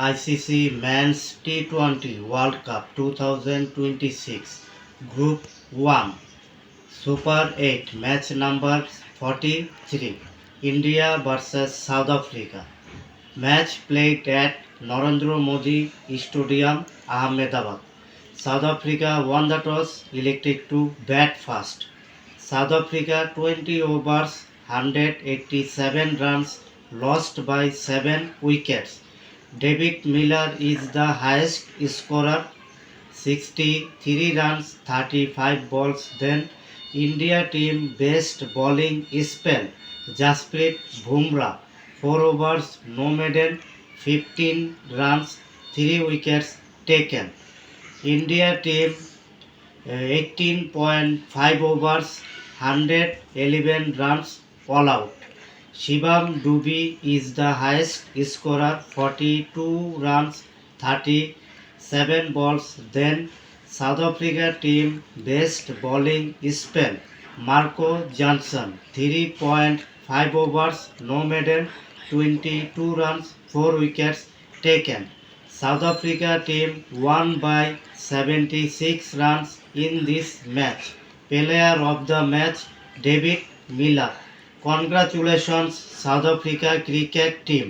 ICC Men's T20 World Cup 2026 Group 1 Super 8 Match number 43 India vs South Africa. Match played at Narendra Modi Stadium, Ahmedabad. South Africa won the toss, elected to bat first. South Africa 20 overs, 187 runs, lost by 7 wickets. David Miller is the highest scorer, 63 runs, 35 balls. Then India team best bowling spell, Jasprit Bumrah, 4 overs, no maiden, 15 runs, 3 wickets taken. India team 18.5 overs, 111 runs, all out. Shivam Dubey is the highest scorer, 42 runs, 37 balls. Then South Africa team best bowling spell, Marco Johnson, 3.5 overs, no maiden, 22 runs, 4 wickets taken. South Africa team won by 76 runs in this match. Player of the match, David Miller. Congratulations, South Africa cricket team.